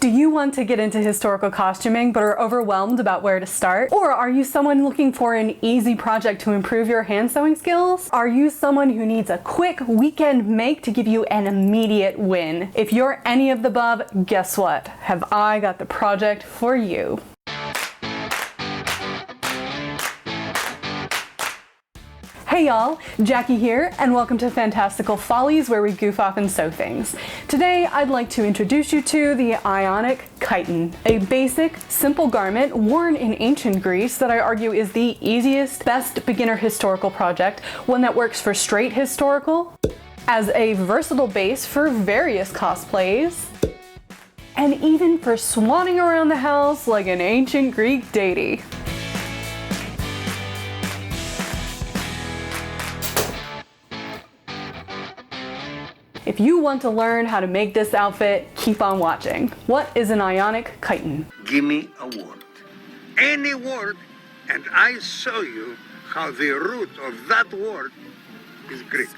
Do you want to get into historical costuming but are overwhelmed about where to start? Or are you someone looking for an easy project to improve your hand sewing skills? Are you someone who needs a quick weekend make to give you an immediate win? If you're any of the above, guess what? Have I got the project for you. Hey y'all, Jackie here, and welcome to Fantastical Follies, where we goof off and sew things. Today, I'd like to introduce you to the Ionic Chiton, a basic, simple garment worn in ancient Greece that I argue is the easiest, best beginner historical project, one that works for straight historical, as a versatile base for various cosplays, and even for swanning around the house like an ancient Greek deity. If you want to learn how to make this outfit, keep on watching. What is an Ionic Chiton? Give me a word. Any word, and I show you how the root of that word is Greek.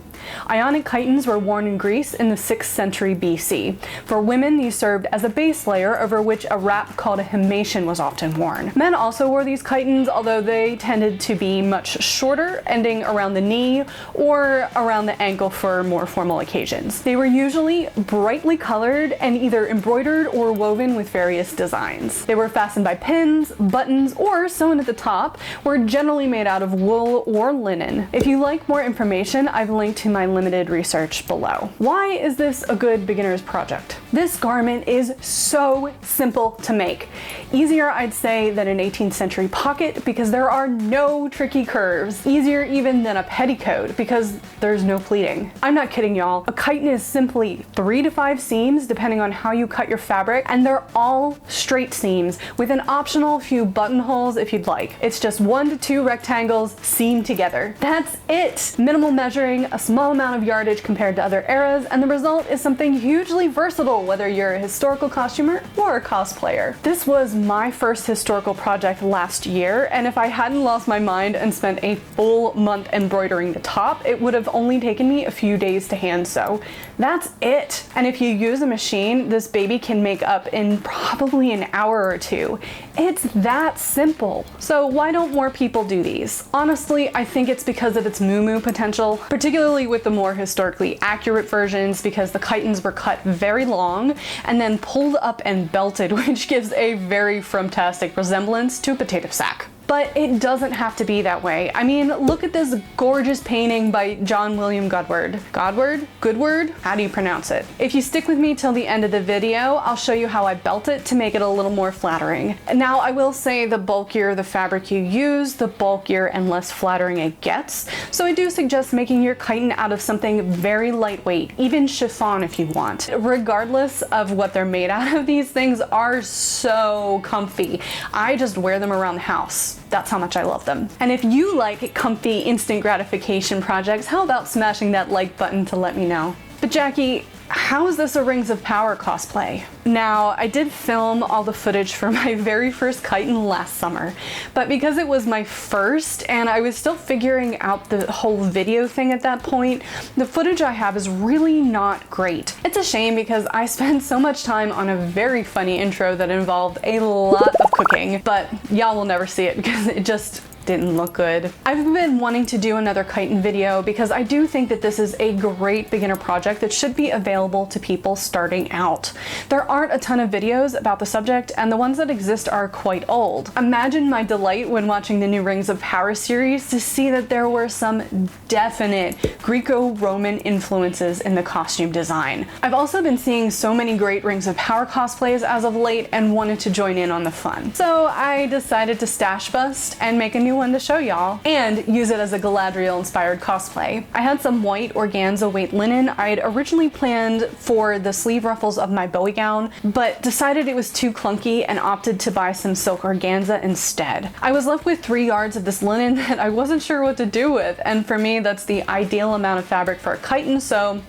Ionic chitons were worn in Greece in the 6th century BC. For women, these served as a base layer over which a wrap called a himation was often worn. Men also wore these chitons, although they tended to be much shorter, ending around the knee or around the ankle for more formal occasions. They were usually brightly colored and either embroidered or woven with various designs. They were fastened by pins, buttons, or sewn at the top, were generally made out of wool or linen. If you like more information, I've linked to my limited research below. Why is this a good beginner's project? This garment is so simple to make. Easier, I'd say, than an 18th century pocket because there are no tricky curves. Easier even than a petticoat because there's no pleating. I'm not kidding, y'all. A chiton is simply 3 to 5 seams depending on how you cut your fabric, and they're all straight seams with an optional few buttonholes if you'd like. It's just 1 to 2 rectangles seamed together. That's it. Minimal measuring, a small amount of yardage compared to other eras, and the result is something hugely versatile whether you're a historical costumer or a cosplayer. This was my first historical project last year, and if I hadn't lost my mind and spent a full month embroidering the top, it would have only taken me a few days to hand sew. That's it. And if you use a machine, this baby can make up in probably an hour or 2. It's that simple. So why don't more people do these? Honestly, I think it's because of its moo-moo potential, particularly with the more historically accurate versions, because the chitons were cut very long and then pulled up and belted, which gives a very fantastic resemblance to a potato sack. But it doesn't have to be that way. I mean, look at this gorgeous painting by John William Godward. Godward? Goodward? How do you pronounce it? If you stick with me till the end of the video, I'll show you how I belt it to make it a little more flattering. Now, I will say the bulkier the fabric you use, the bulkier and less flattering it gets. So I do suggest making your chiton out of something very lightweight, even chiffon if you want. Regardless of what they're made out of, these things are so comfy. I just wear them around the house. That's how much I love them. And if you like comfy instant gratification projects, how about smashing that like button to let me know? But Jackie, how is this a Rings of Power cosplay? Now, I did film all the footage for my very first chiton last summer, but because it was my first and I was still figuring out the whole video thing at that point, the footage I have is really not great. It's a shame because I spent so much time on a very funny intro that involved a lot of cooking, but y'all will never see it because it just didn't look good. I've been wanting to do another chiton video because I do think that this is a great beginner project that should be available to people starting out. There aren't a ton of videos about the subject, and the ones that exist are quite old. Imagine my delight when watching the new Rings of Power series to see that there were some definite Greco-Roman influences in the costume design. I've also been seeing so many great Rings of Power cosplays as of late and wanted to join in on the fun. So I decided to stash bust and make a new one to show y'all and use it as a Galadriel inspired cosplay. I had some white organza weight linen I'd originally planned for the sleeve ruffles of my Bowie gown, but decided it was too clunky and opted to buy some silk organza instead. I was left with 3 yards of this linen that I wasn't sure what to do with, and for me that's the ideal amount of fabric for a chiton, so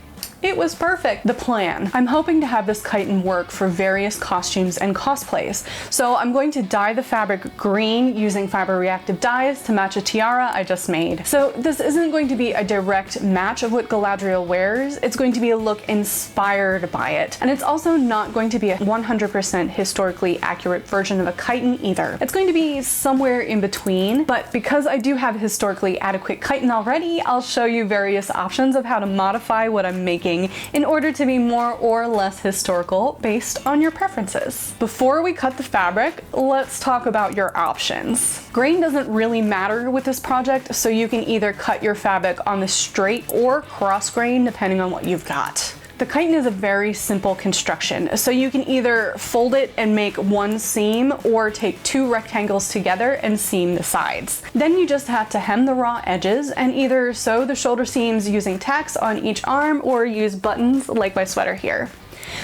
It was perfect. The plan. I'm hoping to have this chiton work for various costumes and cosplays. So I'm going to dye the fabric green using fiber reactive dyes to match a tiara I just made. So this isn't going to be a direct match of what Galadriel wears. It's going to be a look inspired by it. And it's also not going to be a 100% historically accurate version of a chiton either. It's going to be somewhere in between, but because I do have historically adequate chiton already, I'll show you various options of how to modify what I'm making in order to be more or less historical based on your preferences. Before we cut the fabric, let's talk about your options. Grain doesn't really matter with this project, so you can either cut your fabric on the straight or cross grain depending on what you've got. The chiton is a very simple construction, so you can either fold it and make one seam or take two rectangles together and seam the sides. Then you just have to hem the raw edges and either sew the shoulder seams using tacks on each arm or use buttons like my sweater here.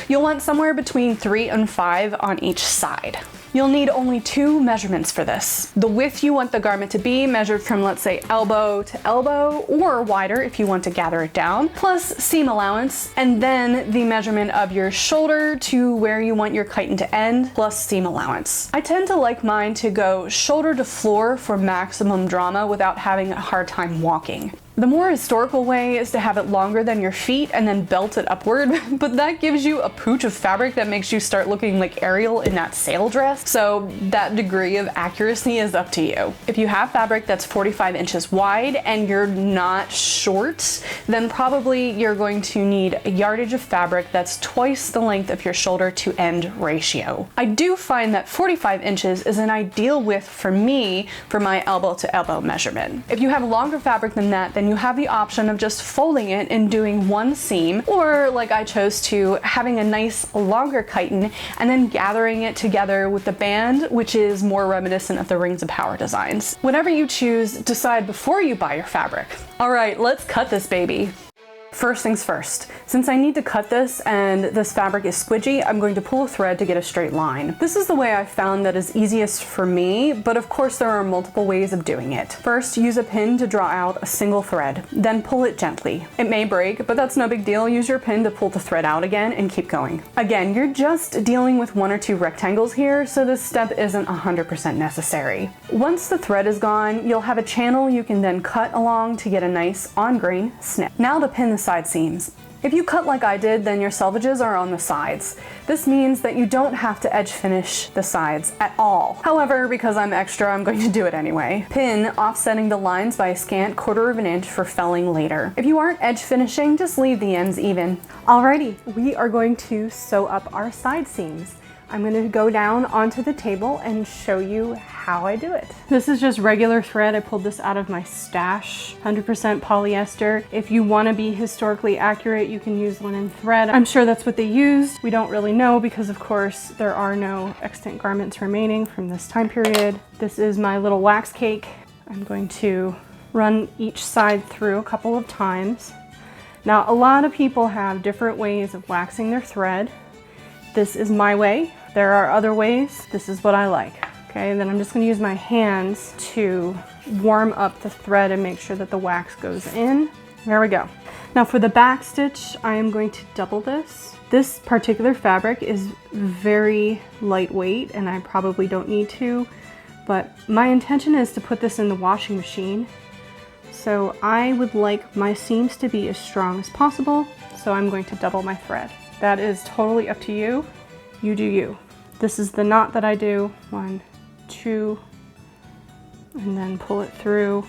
You'll want somewhere between 3 and 5 on each side. You'll need only 2 measurements for this. The width you want the garment to be measured from, let's say, elbow to elbow, or wider if you want to gather it down, plus seam allowance, and then the measurement of your shoulder to where you want your chiton to end, plus seam allowance. I tend to like mine to go shoulder to floor for maximum drama without having a hard time walking. The more historical way is to have it longer than your feet and then belt it upward, but that gives you a pooch of fabric that makes you start looking like Ariel in that sail dress, so that degree of accuracy is up to you. If you have fabric that's 45 inches wide and you're not short, then probably you're going to need a yardage of fabric that's twice the length of your shoulder to end ratio. I do find that 45 inches is an ideal width for me for my elbow to elbow measurement. If you have longer fabric than that, then you have the option of just folding it and doing one seam, or like I chose to, having a nice longer chiton and then gathering it together with the band, which is more reminiscent of the Rings of Power designs. Whatever you choose, decide before you buy your fabric. All right, let's cut this baby. First things first, since I need to cut this and this fabric is squidgy, I'm going to pull a thread to get a straight line. This is the way I found that is easiest for me, but of course there are multiple ways of doing it. First, use a pin to draw out a single thread, then pull it gently. It may break, but that's no big deal. Use your pin to pull the thread out again and keep going. Again, you're just dealing with 1 or 2 rectangles here, so this step isn't 100% necessary. Once the thread is gone, you'll have a channel you can then cut along to get a nice on-grain snip. Now to pin the side seams. If you cut like I did, then your selvages are on the sides. This means that you don't have to edge finish the sides at all. However, because I'm extra, I'm going to do it anyway. Pin offsetting the lines by a scant 1/4 inch for felling later. If you aren't edge finishing, just leave the ends even. Alrighty, we are going to sew up our side seams. I'm going to go down onto the table and show you how I do it. This is just regular thread. I pulled this out of my stash, 100% polyester. If you want to be historically accurate, you can use linen thread. I'm sure that's what they used. We don't really know because of course there are no extant garments remaining from this time period. This is my little wax cake. I'm going to run each side through a couple of times. Now, a lot of people have different ways of waxing their thread. This is my way. There are other ways. This is what I like. Okay, and then I'm just going to use my hands to warm up the thread and make sure that the wax goes in. There we go. Now for the back stitch, I am going to double this. This particular fabric is very lightweight and I probably don't need to, but my intention is to put this in the washing machine. So I would like my seams to be as strong as possible, so I'm going to double my thread. That is totally up to you. You do you. This is the knot that I do. 1, 2, and then pull it through.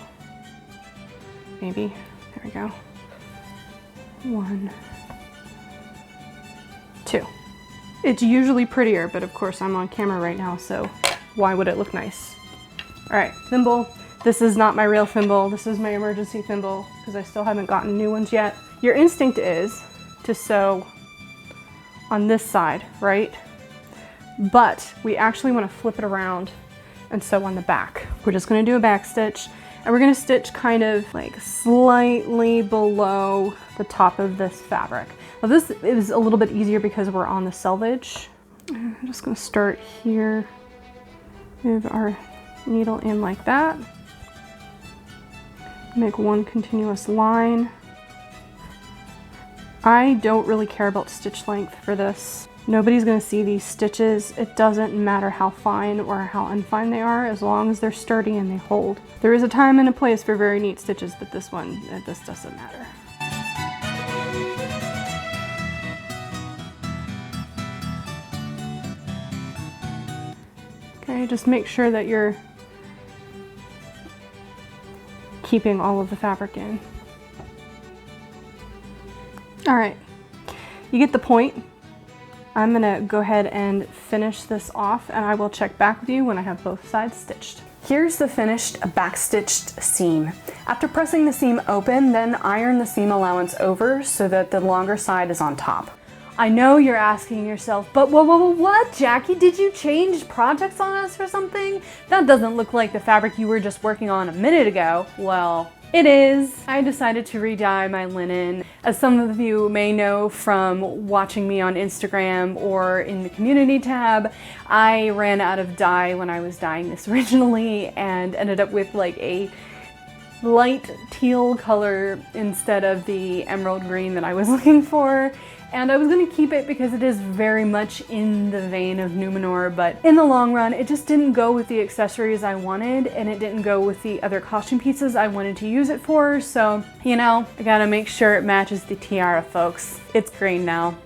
Maybe. There we go. 1, 2. It's usually prettier, but of course I'm on camera right now, so why would it look nice? All right, thimble. This is not my real thimble. This is my emergency thimble because I still haven't gotten new ones yet. Your instinct is to sew on this side, right? But we actually want to flip it around and sew on the back. We're just going to do a back stitch and we're going to stitch kind of like slightly below the top of this fabric. Now this is a little bit easier because we're on the selvage. I'm just going to start here, move our needle in like that, make one continuous line, I don't really care about stitch length for this. Nobody's gonna see these stitches. It doesn't matter how fine or how unfine they are, as long as they're sturdy and they hold. There is a time and a place for very neat stitches, but this doesn't matter. Okay, just make sure that you're keeping all of the fabric in. All right, you get the point. I'm gonna go ahead and finish this off, and I will check back with you when I have both sides stitched. Here's the finished backstitched seam. After pressing the seam open, then iron the seam allowance over so that the longer side is on top. I know you're asking yourself, but what, Jackie? Did you change projects on us or something? That doesn't look like the fabric you were just working on a minute ago. Well, it is. I decided to re-dye my linen. As some of you may know from watching me on Instagram or in the community tab, I ran out of dye when I was dyeing this originally and ended up with like a light teal color instead of the emerald green that I was looking for. And I was going to keep it because it is very much in the vein of Numenor, but in the long run, it just didn't go with the accessories I wanted, and it didn't go with the other costume pieces I wanted to use it for, so, you know, I gotta make sure it matches the tiara, folks. It's green now.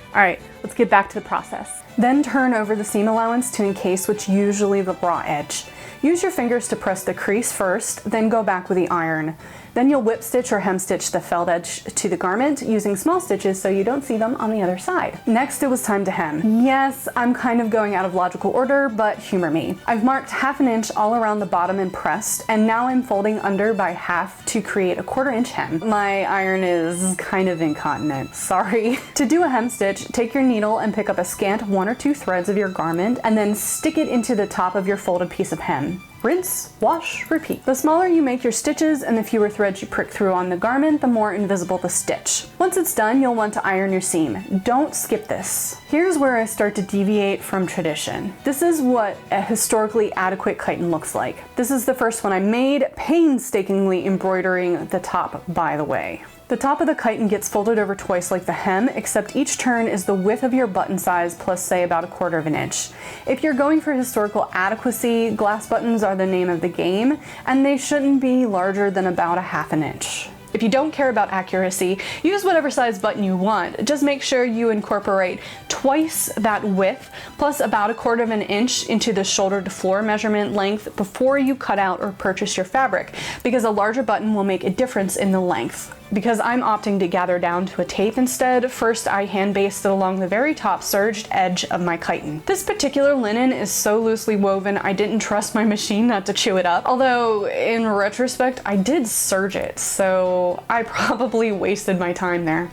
Alright, let's get back to the process. Then turn over the seam allowance to encase what's usually the raw edge. Use your fingers to press the crease first, then go back with the iron. Then you'll whip stitch or hem stitch the felt edge to the garment using small stitches so you don't see them on the other side. Next, it was time to hem. Yes, I'm kind of going out of logical order, but humor me. I've marked 1/2 inch all around the bottom and pressed, and now I'm folding under by 1/2 to create a 1/4 inch hem. My iron is kind of incontinent, sorry. To do a hem stitch, take your needle and pick up a scant 1 or 2 threads of your garment, and then stick it into the top of your folded piece of hem. Rinse, wash, repeat. The smaller you make your stitches and the fewer threads you prick through on the garment, the more invisible the stitch. Once it's done, you'll want to iron your seam. Don't skip this. Here's where I start to deviate from tradition. This is what a historically adequate chiton looks like. This is the first one I made, painstakingly embroidering the top, by the way. The top of the chiton gets folded over twice like the hem, except each turn is the width of your button size plus say about 1/4 inch. If you're going for historical adequacy, glass buttons are the name of the game, and they shouldn't be larger than about 1/2 inch. If you don't care about accuracy, use whatever size button you want. Just make sure you incorporate twice that width plus about 1/4 inch into the shoulder to floor measurement length before you cut out or purchase your fabric, because a larger button will make a difference in the length. Because I'm opting to gather down to a tape instead, first I hand basted along the very top serged edge of my chiton. This particular linen is so loosely woven I didn't trust my machine not to chew it up, although in retrospect I did serge it, so I probably wasted my time there.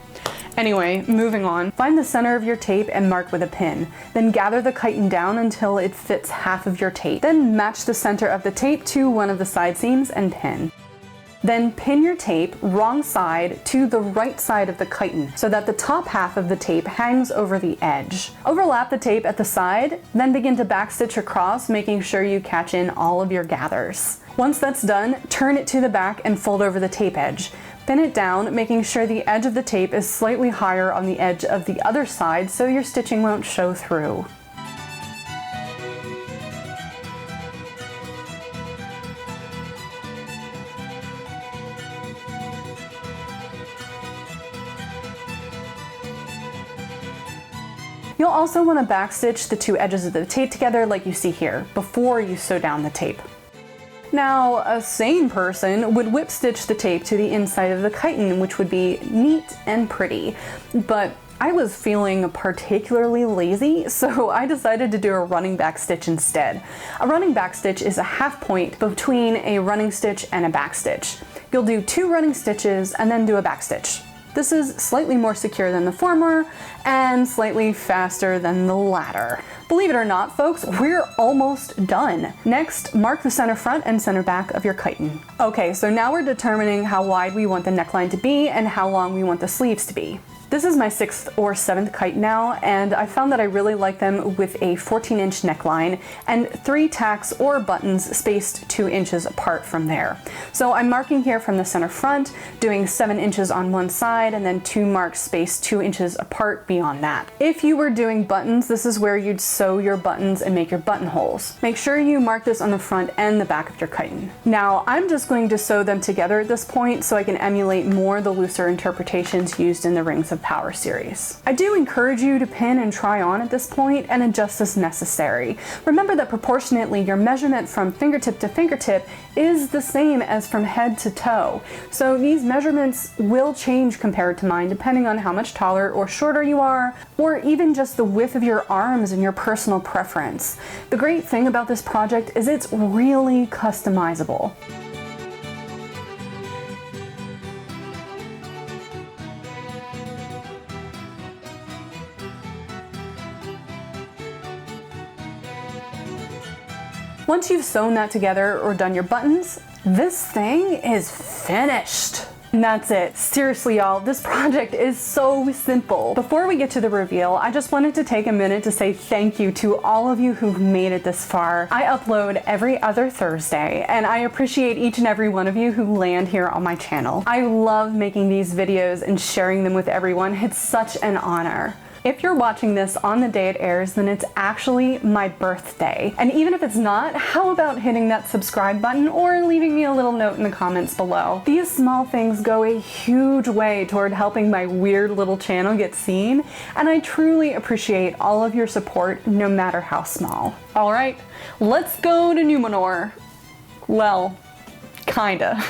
Anyway, moving on. Find the center of your tape and mark with a pin. Then gather the chiton down until it fits 1/2 of your tape. Then match the center of the tape to one of the side seams and pin. Then pin your tape, wrong side, to the right side of the chiton so that the top half of the tape hangs over the edge. Overlap the tape at the side, then begin to backstitch across, making sure you catch in all of your gathers. Once that's done, turn it to the back and fold over the tape edge. Pin it down, making sure the edge of the tape is slightly higher on the edge of the other side so your stitching won't show through. You'll also want to backstitch the 2 edges of the tape together like you see here, before you sew down the tape. Now, a sane person would whip stitch the tape to the inside of the chiton, which would be neat and pretty, but I was feeling particularly lazy, so I decided to do a running back stitch instead. A running back stitch is a 1/2 point between a running stitch and a back stitch. You'll do 2 running stitches and then do a back stitch. This is slightly more secure than the former and slightly faster than the latter. Believe it or not, folks, we're almost done. Next, mark the center front and center back of your chiton. Okay, so now we're determining how wide we want the neckline to be and how long we want the sleeves to be. This is my 6th or 7th kite now, and I found that I really like them with a 14-inch neckline and 3 tacks or buttons spaced 2 inches apart from there. So I'm marking here from the center front, doing 7 inches on one side and then 2 marks spaced 2 inches apart beyond that. If you were doing buttons, this is where you'd sew your buttons and make your buttonholes. Make sure you mark this on the front and the back of your chiton. Now I'm just going to sew them together at this point so I can emulate more the looser interpretations used in the Rings of Power series. I do encourage you to pin and try on at this point and adjust as necessary. Remember that proportionately your measurement from fingertip to fingertip is the same as from head to toe. So these measurements will change compared to mine depending on how much taller or shorter you are, or even just the width of your arms and your personal preference. The great thing about this project is it's really customizable. Once you've sewn that together or done your buttons, this thing is finished. And that's it. Seriously, y'all, this project is so simple. Before we get to the reveal, I just wanted to take a minute to say thank you to all of you who've made it this far. I upload every other Thursday, and I appreciate each and every one of you who land here on my channel. I love making these videos and sharing them with everyone. It's such an honor. If you're watching this on the day it airs, then it's actually my birthday. And even if it's not, how about hitting that subscribe button or leaving me a little note in the comments below? These small things go a huge way toward helping my weird little channel get seen, and I truly appreciate all of your support, no matter how small. All right, let's go to Numenor. Well, kinda.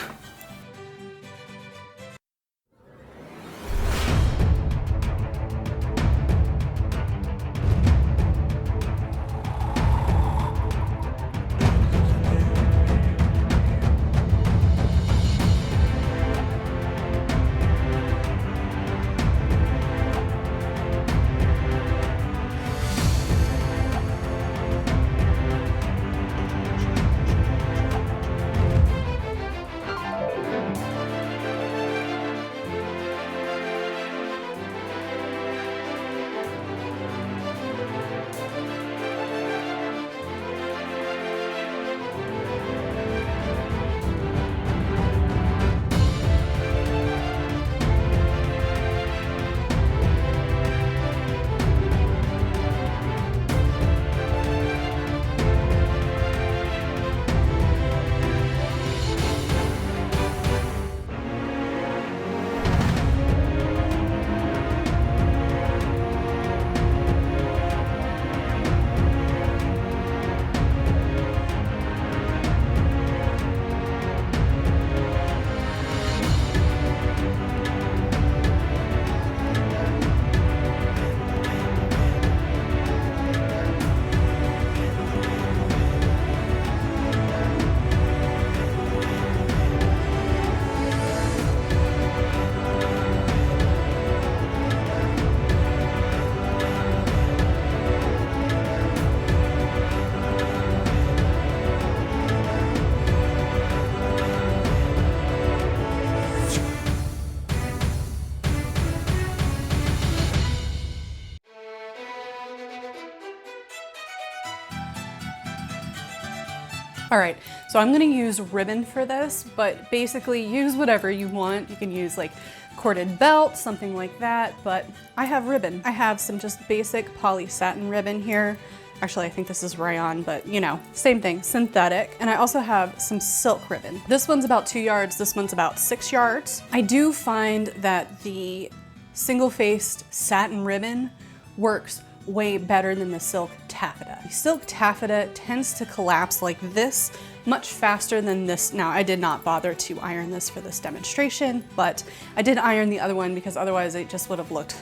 All right, so I'm gonna use ribbon for this, but basically use whatever you want. You can use like corded belt, something like that, but I have ribbon. I have some just basic poly satin ribbon here. Actually, I think this is rayon, but you know, same thing, synthetic. And I also have some silk ribbon. This one's about 2 yards, this one's about 6 yards. I do find that the single-faced satin ribbon works way better than the silk taffeta. The silk taffeta tends to collapse like this much faster than this. Now, I did not bother to iron this for this demonstration, but I did iron the other one because otherwise it just would have looked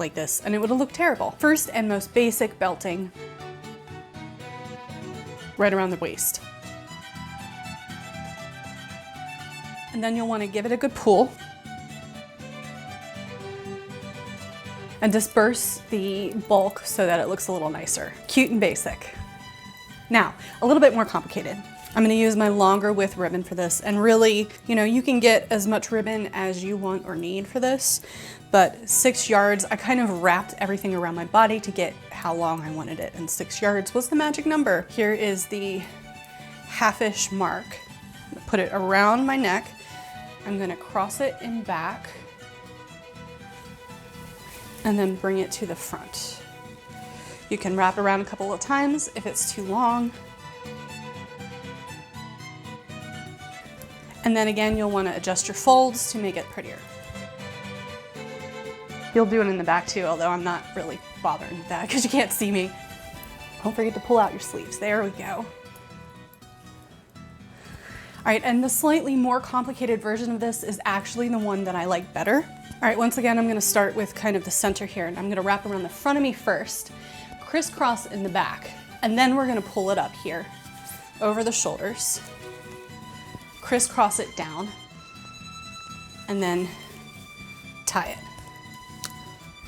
like this and it would have looked terrible. First and most basic belting, right around the waist. And then you'll want to give it a good pull and disperse the bulk so that it looks a little nicer. Cute and basic. Now, a little bit more complicated. I'm gonna use my longer width ribbon for this, and really, you know, you can get as much ribbon as you want or need for this, but 6 yards, I kind of wrapped everything around my body to get how long I wanted it, and 6 yards was the magic number. Here is the half-ish mark. I'm gonna put it around my neck. I'm gonna cross it in back and then bring it to the front. You can wrap around a couple of times if it's too long. And then again, you'll want to adjust your folds to make it prettier. You'll do it in the back too, although I'm not really bothering with that because you can't see me. Don't forget to pull out your sleeves. There we go. All right, and the slightly more complicated version of this is actually the one that I like better. All right, once again, I'm gonna start with kind of the center here, and I'm gonna wrap around the front of me first, crisscross in the back, and then we're gonna pull it up here over the shoulders, crisscross it down, and then tie it.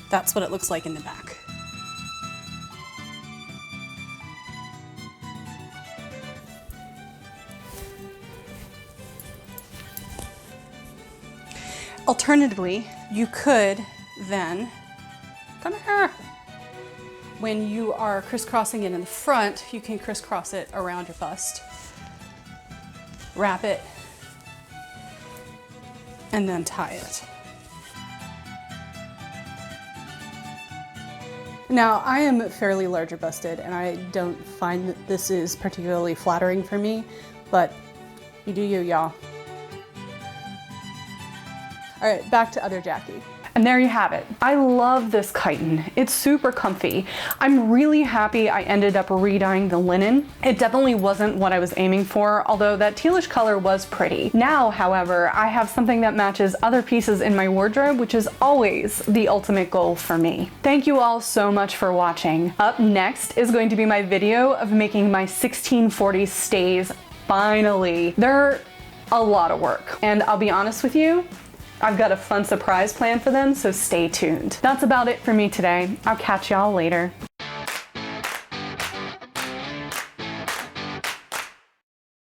That's what it looks like in the back. Alternatively, you could then, come here. When you are crisscrossing it in the front, you can crisscross it around your bust, wrap it, and then tie it. Now, I am fairly larger busted, and I don't find that this is particularly flattering for me, but you do you, y'all. All right, back to other Jackie. And there you have it. I love this chiton. It's super comfy. I'm really happy I ended up re-dyeing the linen. It definitely wasn't what I was aiming for, although that tealish color was pretty. Now, however, I have something that matches other pieces in my wardrobe, which is always the ultimate goal for me. Thank you all so much for watching. Up next is going to be my video of making my 1640 stays finally. They're a lot of work, and I'll be honest with you, I've got a fun surprise planned for them, so stay tuned. That's about it for me today. I'll catch y'all later.